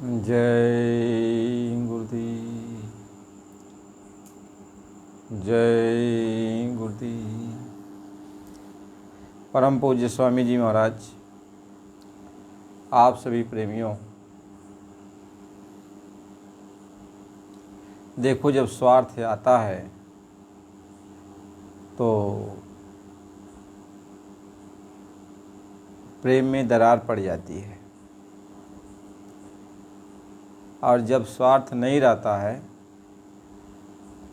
जय गुरुदेव। जय गुरुदेव। परम पूज्य स्वामी जी महाराज, आप सभी प्रेमियों, देखो जब स्वार्थ आता है तो प्रेम में दरार पड़ जाती है, और जब स्वार्थ नहीं रहता है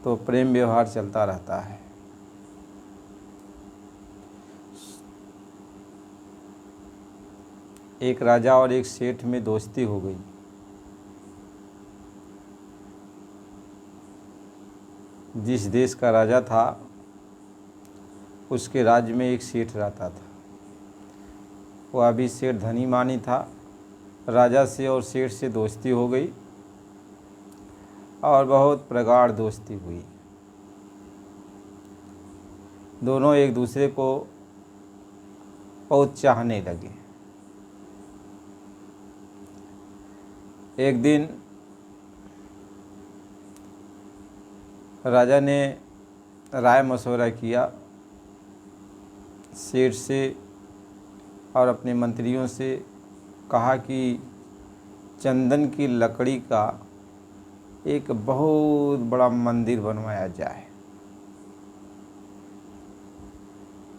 तो प्रेम व्यवहार चलता रहता है। एक राजा और एक सेठ में दोस्ती हो गई। जिस देश का राजा था उसके राज्य में एक सेठ रहता था। वह भी सेठ धनी मानी था। राजा से और सेठ से दोस्ती हो गई और बहुत प्रगाढ़ दोस्ती हुई। दोनों एक दूसरे को बहुत चाहने लगे। एक दिन राजा ने राय मशवरा किया सेठ से और अपने मंत्रियों से, कहा कि चंदन की लकड़ी का एक बहुत बड़ा मंदिर बनवाया जाए।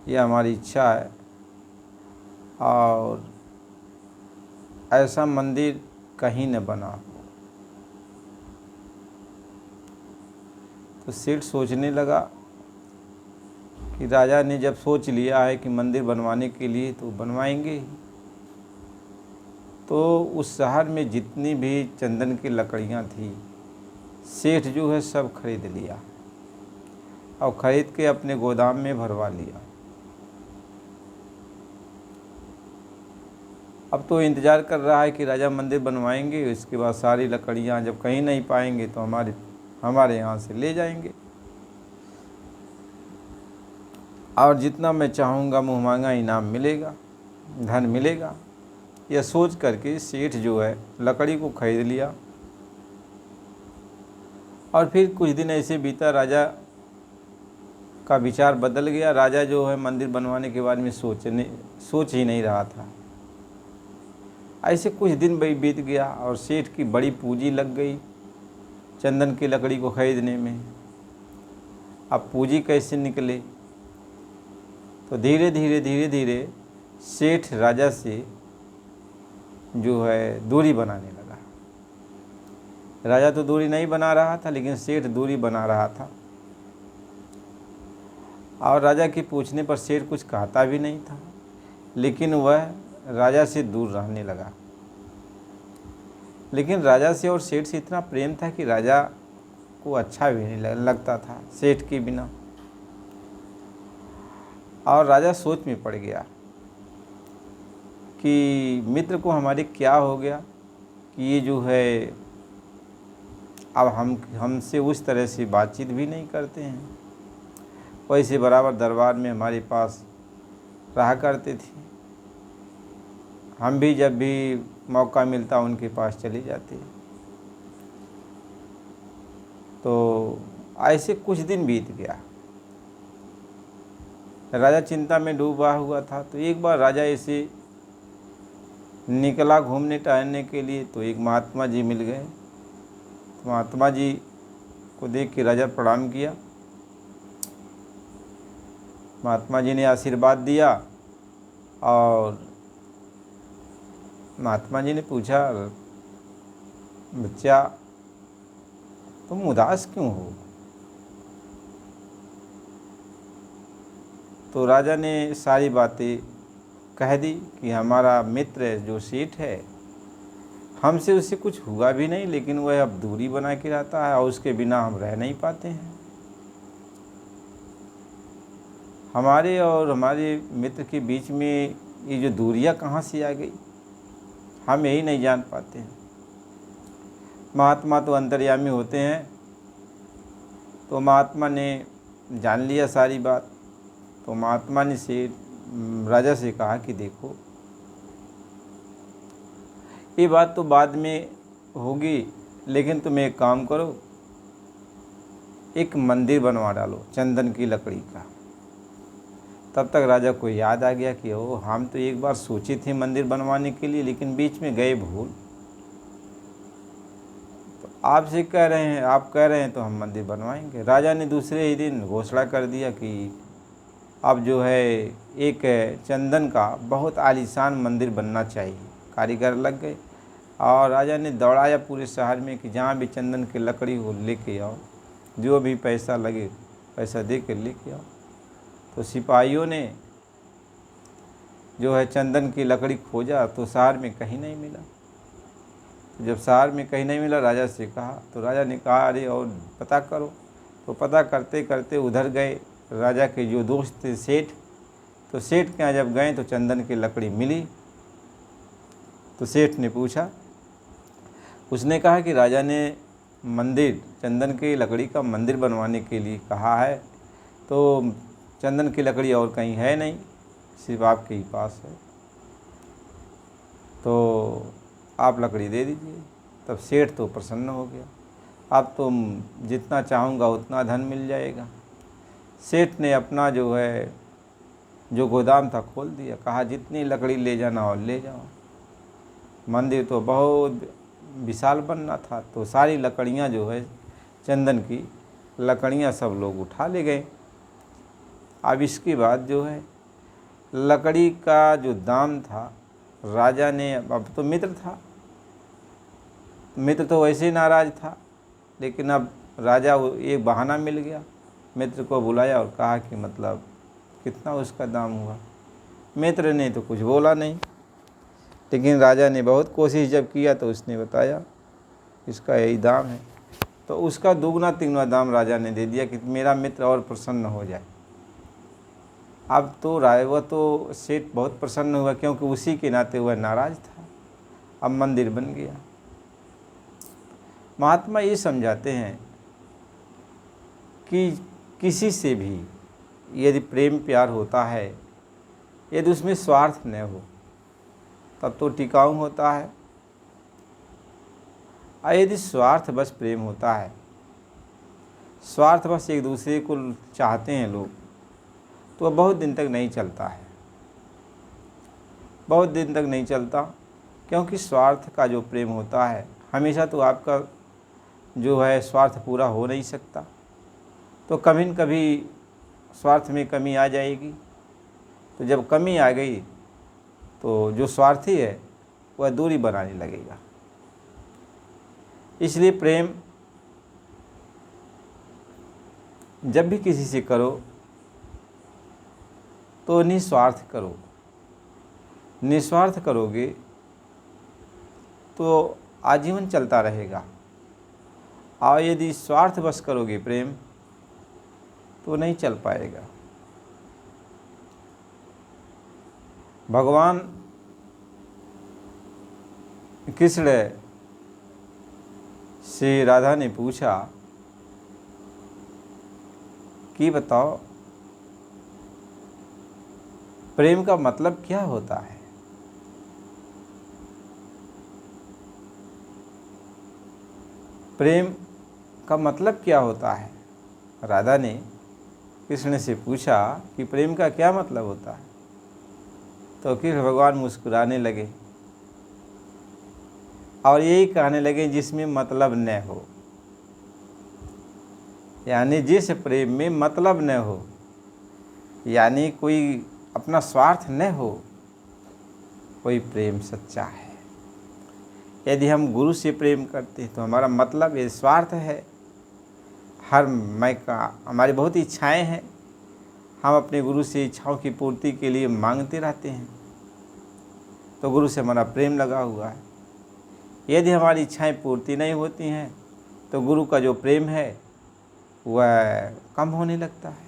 यह हमारी इच्छा है और ऐसा मंदिर कहीं न बना हो। तो सेठ सोचने लगा कि राजा ने जब सोच लिया है कि मंदिर बनवाने के लिए तो बनवाएंगे ही। तो उस शहर में जितनी भी चंदन की लकड़ियाँ थी, सेठ जो है सब खरीद लिया और ख़रीद के अपने गोदाम में भरवा लिया। अब तो इंतज़ार कर रहा है कि राजा मंदिर बनवाएंगे, इसके बाद सारी लकड़ियाँ जब कहीं नहीं पाएंगे तो हमारे यहाँ से ले जाएंगे और जितना मैं चाहूँगा मुँह मांगा इनाम मिलेगा, धन मिलेगा। यह सोच करके सेठ जो है लकड़ी को खरीद लिया। और फिर कुछ दिन ऐसे बीता, राजा का विचार बदल गया। राजा जो है मंदिर बनवाने के बारे में सोच ही नहीं रहा था। ऐसे कुछ दिन बीत गया और सेठ की बड़ी पूंजी लग गई चंदन की लकड़ी को खरीदने में। अब पूंजी कैसे निकले? तो धीरे धीरे सेठ राजा से जो है दूरी बनाने लगा। राजा तो दूरी नहीं बना रहा था, लेकिन सेठ दूरी बना रहा था। और राजा के पूछने पर सेठ कुछ कहता भी नहीं था, लेकिन वह राजा से दूर रहने लगा। लेकिन राजा से और सेठ से इतना प्रेम था कि राजा को अच्छा भी नहीं लगता था सेठ के बिना। और राजा सोच में पड़ गया कि मित्र को हमारे क्या हो गया कि ये जो है अब हमसे उस तरह से बातचीत भी नहीं करते हैं। वैसे बराबर दरबार में हमारे पास रहा करते थे, हम भी जब भी मौका मिलता उनके पास चले जाते। तो ऐसे कुछ दिन बीत गया। राजा चिंता में डूबा हुआ था। तो एक बार राजा ऐसे निकला घूमने टहलने के लिए, तो एक महात्मा जी मिल गए। तो महात्मा जी को देख के राजा प्रणाम किया। महात्मा जी ने आशीर्वाद दिया और महात्मा जी ने पूछा, बच्चा तुम उदास क्यों हो? तो राजा ने सारी बातें कह दी कि हमारा मित्र जो सेठ है, हमसे उससे कुछ हुआ भी नहीं, लेकिन वह अब दूरी बना के रहता है और उसके बिना हम रह नहीं पाते हैं। हमारे और हमारे मित्र के बीच में ये जो दूरियां कहाँ से आ गई, हम यही नहीं जान पाते हैं। महात्मा तो अंतर्यामी होते हैं। तो महात्मा ने जान लिया सारी बात। तो महात्मा ने राजा से कहा कि देखो, ये बात तो बाद में होगी, लेकिन तुम एक काम करो, एक मंदिर बनवा डालो चंदन की लकड़ी का। तब तक राजा को याद आ गया कि ओ, हम तो एक बार सोचे थे मंदिर बनवाने के लिए, लेकिन बीच में गए भूल। तो आपसे कह रहे हैं, आप कह रहे हैं तो हम मंदिर बनवाएंगे। राजा ने दूसरे ही दिन घोषणा कर दिया कि अब जो है एक चंदन का बहुत आलीशान मंदिर बनना चाहिए। कारीगर लग गए और राजा ने दौड़ाया पूरे शहर में कि जहाँ भी चंदन की लकड़ी हो लेके आओ, जो भी पैसा लगे पैसा दे कर लेके आओ। तो सिपाहियों ने जो है चंदन की लकड़ी खोजा तो शहर में कहीं नहीं मिला। तो जब शहर में कहीं नहीं मिला, राजा से कहा, तो राजा ने कहा अरे और पता करो। तो पता करते करते उधर गए, राजा के जो दोस्त थे सेठ, तो सेठ के यहाँ जब गए तो चंदन की लकड़ी मिली। तो सेठ ने पूछा, उसने कहा कि राजा ने मंदिर, चंदन की लकड़ी का मंदिर बनवाने के लिए कहा है, तो चंदन की लकड़ी और कहीं है नहीं, सिर्फ आपके ही पास है, तो आप लकड़ी दे दीजिए। तब सेठ तो प्रसन्न हो गया, अब तो जितना चाहूँगा उतना धन मिल जाएगा। सेठ ने अपना जो है जो गोदाम था खोल दिया, कहा जितनी लकड़ी ले जाना और ले जाओ। मंदिर तो बहुत विशाल बनना था, तो सारी लकड़ियाँ जो है चंदन की लकड़ियाँ सब लोग उठा ले गए। अब इसके बाद जो है लकड़ी का जो दाम था, राजा ने, अब तो मित्र था, मित्र तो वैसे ही नाराज़ था, लेकिन अब राजा एक बहाना मिल गया, मित्र को बुलाया और कहा कि मतलब कितना उसका दाम हुआ। मित्र ने तो कुछ बोला नहीं, लेकिन राजा ने बहुत कोशिश जब किया तो उसने बताया इसका यही दाम है। तो उसका दुगना तिगुना दाम राजा ने दे दिया कि मेरा मित्र और प्रसन्न हो जाए। अब तो वह तो सेठ बहुत प्रसन्न हुआ, क्योंकि उसी के नाते वह नाराज़ था। अब मंदिर बन गया। महात्मा ये समझाते हैं कि किसी से भी यदि प्रेम प्यार होता है, यदि उसमें स्वार्थ न हो, तब तो टिकाऊ होता है। और यदि स्वार्थ बस प्रेम होता है, स्वार्थ बस एक दूसरे को चाहते हैं लोग, तो वह बहुत दिन तक नहीं चलता है, बहुत दिन तक नहीं चलता। क्योंकि स्वार्थ का जो प्रेम होता है, हमेशा तो आपका जो है स्वार्थ पूरा हो नहीं सकता, तो कभी न कभी स्वार्थ में कमी आ जाएगी। तो जब कमी आ गई तो जो स्वार्थी है वह दूरी बनाने लगेगा। इसलिए प्रेम जब भी किसी से करो तो निस्वार्थ करो। निस्वार्थ करोगे तो आजीवन चलता रहेगा, और यदि स्वार्थवश करोगे प्रेम तो नहीं चल पाएगा। भगवान कृष्ण से राधा ने पूछा कि बताओ प्रेम का मतलब क्या होता है। प्रेम का मतलब क्या होता है। राधा ने कृष्ण से पूछा कि प्रेम का क्या मतलब होता है। तो कृष्ण भगवान मुस्कुराने लगे और यही कहने लगे जिसमें मतलब न हो, यानी जिस प्रेम में मतलब न हो, यानी कोई अपना स्वार्थ न हो, कोई प्रेम सच्चा है। यदि हम गुरु से प्रेम करते हैं तो हमारा मतलब ये स्वार्थ है। हमारी बहुत इच्छाएं हैं, हम अपने गुरु से इच्छाओं की पूर्ति के लिए मांगते रहते हैं, तो गुरु से हमारा प्रेम लगा हुआ है। यदि हमारी इच्छाएं पूर्ति नहीं होती हैं तो गुरु का जो प्रेम है वह कम होने लगता है।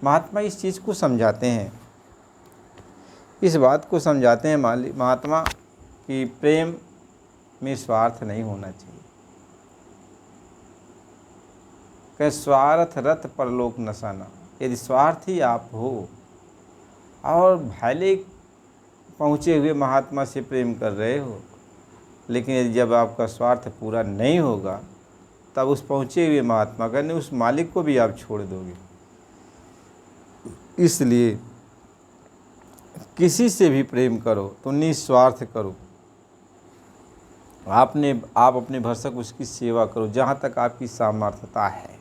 महात्मा इस चीज़ को समझाते हैं, इस बात को समझाते हैं महात्मा कि प्रेम में स्वार्थ नहीं होना चाहिए। कि स्वार्थ रत परलोक नसाना। यदि स्वार्थी आप हो और भले पहुँचे हुए महात्मा से प्रेम कर रहे हो लेकिन यदि जब आपका स्वार्थ पूरा नहीं होगा तब उस पहुँचे हुए महात्मा का नहीं, उस मालिक को भी आप छोड़ दोगे। इसलिए किसी से भी प्रेम करो तो निस्वार्थ करो। आप अपने भरसक उसकी सेवा करो जहाँ तक आपकी सामर्थ्यता है,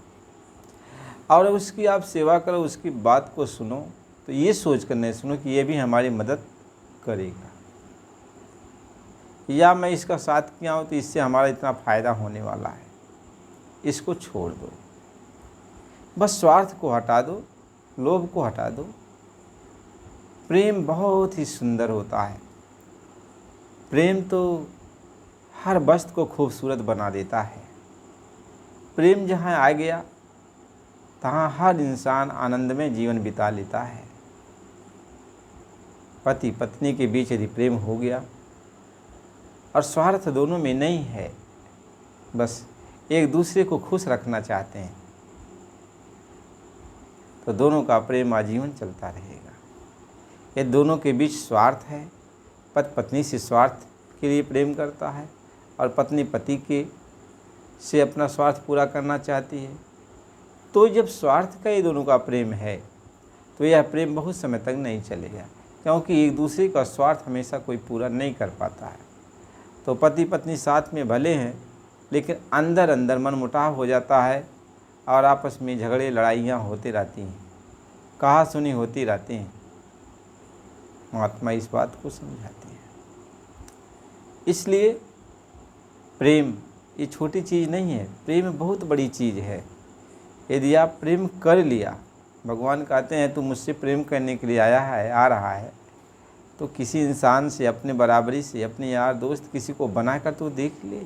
और उसकी आप सेवा करो, उसकी बात को सुनो तो ये सोच कर नहीं सुनो कि ये भी हमारी मदद करेगा, या मैं इसका साथ किया हूँ तो इससे हमारा इतना फ़ायदा होने वाला है। इसको छोड़ दो, बस स्वार्थ को हटा दो, लोभ को हटा दो। प्रेम बहुत ही सुंदर होता है। प्रेम तो हर वस्तु को खूबसूरत बना देता है। प्रेम जहाँ आ गया तहाँ हर इंसान आनंद में जीवन बिता लेता है। पति पत्नी के बीच यदि प्रेम हो गया और स्वार्थ दोनों में नहीं है, बस एक दूसरे को खुश रखना चाहते हैं, तो दोनों का प्रेम आजीवन चलता रहेगा। ये दोनों के बीच स्वार्थ है, पति पत्नी से स्वार्थ के लिए प्रेम करता है और पत्नी पति के से अपना स्वार्थ पूरा करना चाहती है, तो जब स्वार्थ का ये दोनों का प्रेम है तो यह प्रेम बहुत समय तक नहीं चलेगा, क्योंकि एक दूसरे का स्वार्थ हमेशा कोई पूरा नहीं कर पाता है। तो पति पत्नी साथ में भले हैं, लेकिन अंदर अंदर मनमुटाव हो जाता है और आपस में झगड़े लड़ाइयाँ होती रहती हैं, कहा सुनी होती रहती हैं। महात्मा इस बात को समझाते हैं। इसलिए प्रेम ये छोटी चीज़ नहीं है, प्रेम बहुत बड़ी चीज़ है। यदि आप प्रेम कर लिया, भगवान कहते हैं तू मुझसे प्रेम करने के लिए आ रहा है, तो किसी इंसान से, अपने बराबरी से, अपने यार दोस्त किसी को बनाकर तो देख ले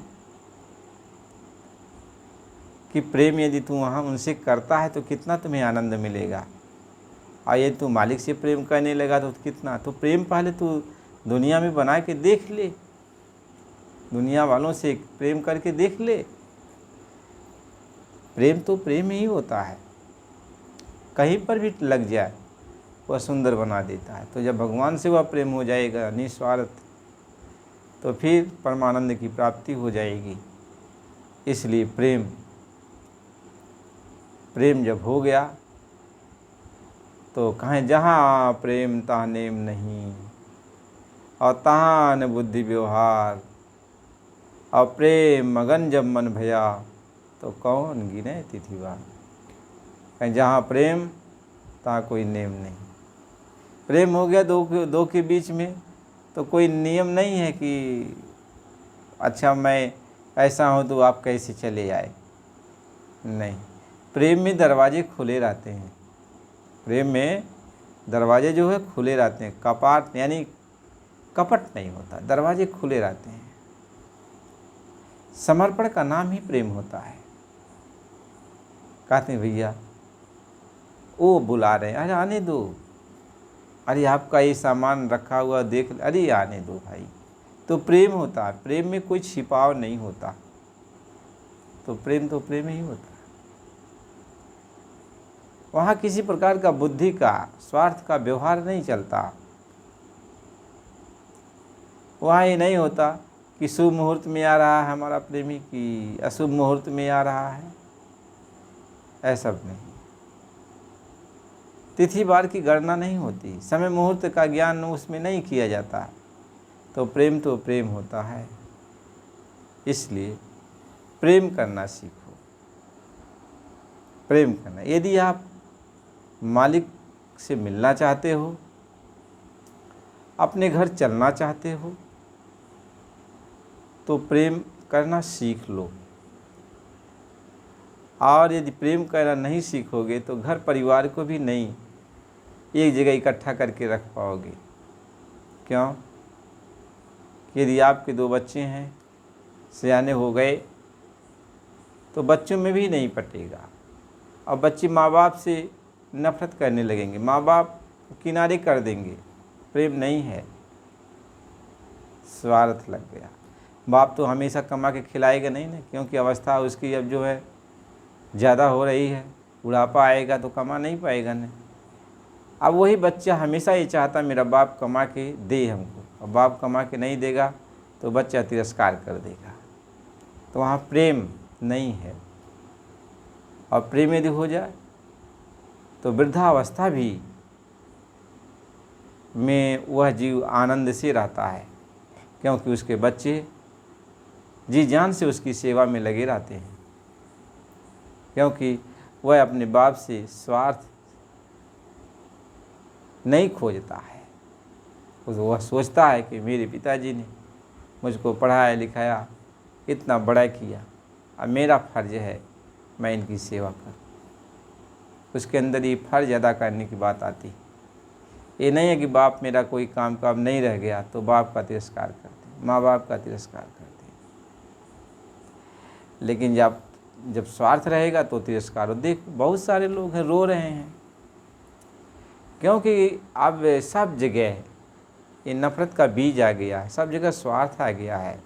कि प्रेम यदि तू वहाँ उनसे करता है तो कितना तुम्हें आनंद मिलेगा। और यदि तू मालिक से प्रेम करने लगा तो कितना। तो प्रेम पहले तू दुनिया में बना के देख ले, दुनिया वालों से प्रेम करके देख ले। प्रेम तो प्रेम ही होता है, कहीं पर भी लग जाए वह सुंदर बना देता है। तो जब भगवान से वह प्रेम हो जाएगा निस्वार्थ, तो फिर परमानंद की प्राप्ति हो जाएगी। इसलिए प्रेम जब हो गया तो कहें जहाँ प्रेम तहाँ नेम नहीं, और तहाँ न बुद्धि व्यवहार, और प्रेम मगन जब मन भया तो कौन गिने तिथिवार। कहीं जहाँ प्रेम तहाँ कोई नेम नहीं। प्रेम हो गया दो के बीच में तो कोई नियम नहीं है कि अच्छा मैं ऐसा हूँ तो आप कैसे चले आए। नहीं, प्रेम में दरवाजे खुले रहते हैं। प्रेम में दरवाजे जो है खुले रहते हैं, कपाट यानी कपट नहीं होता, दरवाजे खुले रहते हैं। समर्पण का नाम ही प्रेम होता है। कहते हैं भैया वो बुला रहे हैं, अरे आने दो, अरे आपका ये सामान रखा हुआ देख, अरे आने दो भाई। तो प्रेम होता है। प्रेम में कोई छिपाव नहीं होता, तो प्रेम ही होता है। वहाँ किसी प्रकार का बुद्धि का, स्वार्थ का व्यवहार नहीं चलता। वहाँ ये नहीं होता कि शुभ मुहूर्त में आ रहा है हमारा प्रेमी कि अशुभ मुहूर्त में आ रहा है, ऐसा नहीं। तिथि बार की गणना नहीं होती, समय मुहूर्त का ज्ञान उसमें नहीं किया जाता। तो प्रेम होता है। इसलिए प्रेम करना सीखो। प्रेम करना, यदि आप मालिक से मिलना चाहते हो, अपने घर चलना चाहते हो, तो प्रेम करना सीख लो। और यदि प्रेम करना नहीं सीखोगे तो घर परिवार को भी नहीं एक जगह इकट्ठा करके रख पाओगे। क्यों? यदि आपके 2 बच्चे हैं, सयाने हो गए, तो बच्चों में भी नहीं पटेगा और बच्चे माँ बाप से नफरत करने लगेंगे, माँ बाप किनारे कर देंगे। प्रेम नहीं है, स्वार्थ लग गया। बाप तो हमेशा कमा के खिलाएगा नहीं ना, क्योंकि अवस्था उसकी अब जो है ज़्यादा हो रही है, बुढ़ापा आएगा तो कमा नहीं पाएगा नहीं। अब वही बच्चा हमेशा ये चाहता मेरा बाप कमा के दे हमको, और बाप कमा के नहीं देगा तो बच्चा तिरस्कार कर देगा, तो वहाँ प्रेम नहीं है। और प्रेम यदि हो जाए तो वृद्धावस्था भी में वह जीव आनंद से रहता है, क्योंकि उसके बच्चे जी जान से उसकी सेवा में लगे रहते हैं, क्योंकि वह अपने बाप से स्वार्थ नहीं खोजता है। वह सोचता है कि मेरे पिताजी ने मुझको पढ़ाया लिखाया, इतना बड़ा किया, अब मेरा फर्ज है मैं इनकी सेवा करूं। उसके अंदर ये फर्ज अदा करने की बात आती है। ये नहीं है कि बाप मेरा कोई काम नहीं रह गया तो बाप का तिरस्कार करते हैं, माँ बाप का तिरस्कार करते हैं। लेकिन जब स्वार्थ रहेगा तो तिरस्कार हो। देख बहुत सारे लोग हैं रो रहे हैं, क्योंकि अब सब जगह ये नफरत का बीज आ गया है, सब जगह स्वार्थ आ गया है।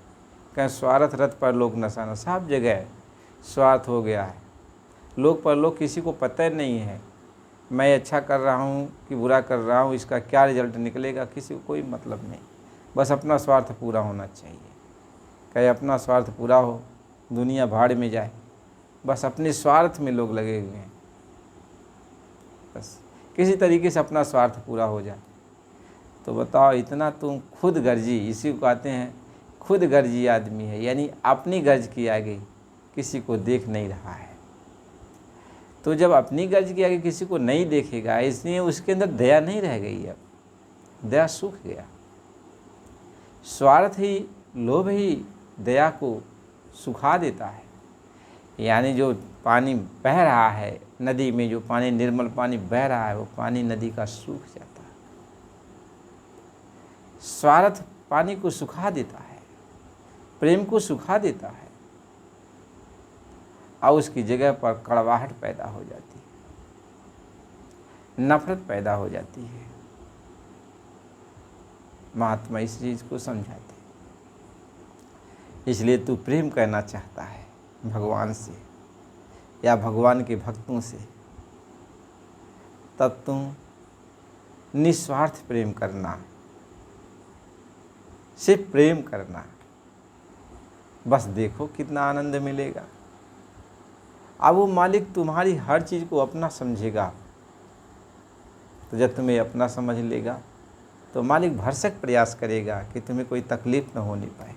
कहीं स्वार्थ रथ पर लोग नशाना, सब जगह स्वार्थ हो गया है। लोग पर लोग, किसी को पता नहीं है मैं अच्छा कर रहा हूँ कि बुरा कर रहा हूँ, इसका क्या रिजल्ट निकलेगा, किसी को कोई मतलब नहीं। बस अपना स्वार्थ पूरा होना चाहिए। कहीं अपना स्वार्थ पूरा हो, दुनिया भाड़ में जाए, बस अपने स्वार्थ में लोग लगे हुए हैं। बस किसी तरीके से अपना स्वार्थ पूरा हो जाए। तो बताओ, इतना तुम खुद गर्जी, इसी को कहते हैं खुद गर्जी आदमी है, यानी अपनी गर्ज के आगे किसी को देख नहीं रहा है। तो जब अपनी गर्ज के आगे किसी को नहीं देखेगा, इसलिए उसके अंदर दया नहीं रह गई। अब दया सूख गया। स्वार्थ ही, लोभ ही दया को सुखा देता है। यानी जो पानी बह रहा है नदी में, जो पानी निर्मल पानी बह रहा है, वो पानी नदी का सूख जाता है। स्वार्थ पानी को सुखा देता है, प्रेम को सुखा देता है, और उसकी जगह पर कड़वाहट पैदा हो जाती है, नफरत पैदा हो जाती है। महात्मा इस चीज़ को समझाते। इसलिए तू प्रेम करना चाहता है भगवान से या भगवान के भक्तों से, तब तुम निस्वार्थ प्रेम करना, सिर्फ प्रेम करना। बस देखो कितना आनंद मिलेगा। अब वो मालिक तुम्हारी हर चीज़ को अपना समझेगा। तो जब तुम्हें अपना समझ लेगा तो मालिक भरसक प्रयास करेगा कि तुम्हें कोई तकलीफ न होने पाए।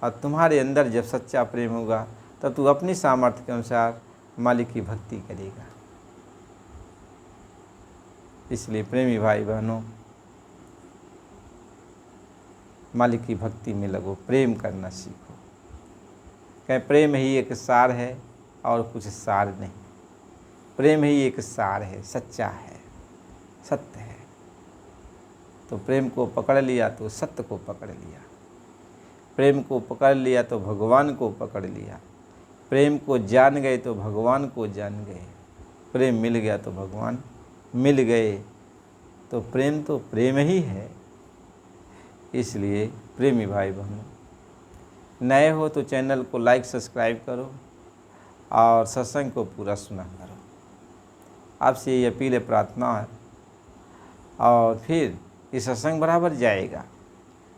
और तुम्हारे अंदर जब सच्चा प्रेम होगा तब तू अपनी सामर्थ्य के अनुसार मालिक की भक्ति करेगा। इसलिए प्रेमी भाई बहनों, मालिक की भक्ति में लगो, प्रेम करना सीखो। कहीं प्रेम ही एक सार है और कुछ सार नहीं। प्रेम ही एक सार है, सच्चा है, सत्य है। तो प्रेम को पकड़ लिया तो सत्य को पकड़ लिया, प्रेम को पकड़ लिया तो भगवान को पकड़ लिया, प्रेम को जान गए तो भगवान को जान गए, प्रेम मिल गया तो भगवान मिल गए। तो प्रेम ही है। इसलिए प्रेमी भाई बहनों, नए हो तो चैनल को लाइक सब्सक्राइब करो और सत्संग को पूरा सुना करो। आपसे ये अपील है, प्रार्थना है। और फिर ये सत्संग बराबर जाएगा।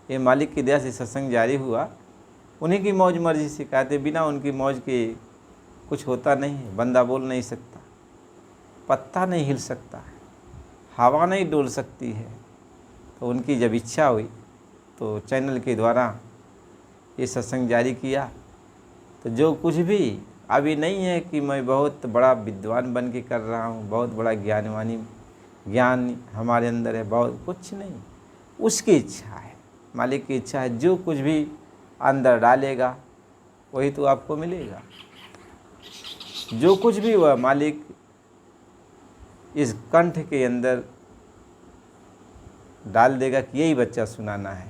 ये मालिक की दया से सत्संग जारी हुआ, उन्हीं की मौज मर्जी से कहते, बिना उनकी मौज के कुछ होता नहीं है। बंदा बोल नहीं सकता, पत्ता नहीं हिल सकता, हवा नहीं डोल सकती है। तो उनकी जब इच्छा हुई तो चैनल के द्वारा ये सत्संग जारी किया। तो जो कुछ भी अभी नहीं है कि मैं बहुत बड़ा विद्वान बन के कर रहा हूँ, बहुत बड़ा ज्ञान हमारे अंदर है, बहुत कुछ नहीं। उसकी इच्छा है, मालिक की इच्छा है। जो कुछ भी अंदर डालेगा वही तो आपको मिलेगा। जो कुछ भी वह मालिक इस कंठ के अंदर डाल देगा कि यही बच्चा सुनाना है,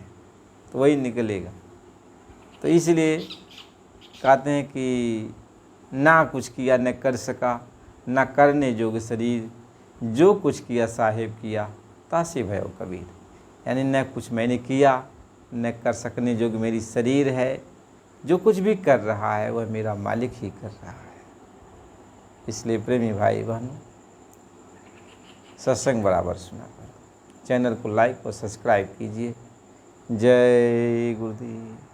तो वही निकलेगा। तो इसलिए कहते हैं कि ना कुछ किया न कर सका, ना करने जोग शरीर, जो कुछ किया साहेब किया, तासे भयो कबीर। यानी न कुछ मैंने किया, न कर सकने जोग मेरी शरीर है। जो कुछ भी कर रहा है वह मेरा मालिक ही कर रहा है। इसलिए प्रेमी भाई बहन, सत्संग बराबर सुना करो। चैनल को लाइक और सब्सक्राइब कीजिए। जय गुरुदेव।